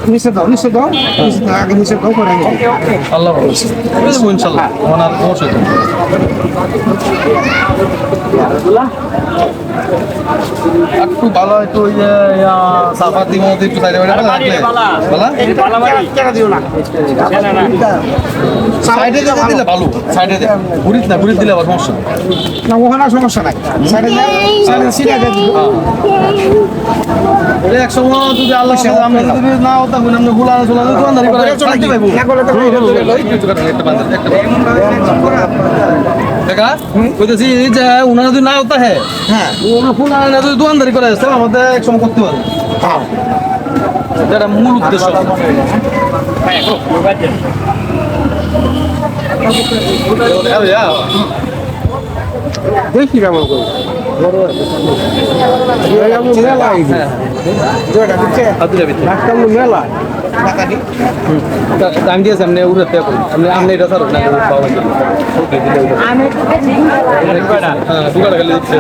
নিচে দাও আগে নিচে দাও করে আল্লাহ ইনশাল্লাহ ওনার অবশ্যই একটু ভালো একটু ওই যে সাফাতি মধ্যে একটু সাইডে বাইরে রাখলে সাইডে দিলে ভালো সাইডে ঘুরিত না ঘুরিত দিলে আবার সমস্যা না ওখানে সমস্যা নাই সাইডে সিটা এক সময় যদি আল্লাহ আমরা যদি না হতাম আমরা গুলানো চলানো দোকানদারি করে চালাতে পাইবো দেখা কইতেছি যে উনারা যদি না হতা হ্যাঁ উনারা যদি দোকানদারি করে আসতে আমাদের এক সময় করতে পারবো এটা মূল উদ্দেশ্য দেখি কেমন করি মেলা টাইম দিয়েছে আপনি উড়াতে আপনি এটা স্যার দুটো খালি দিচ্ছে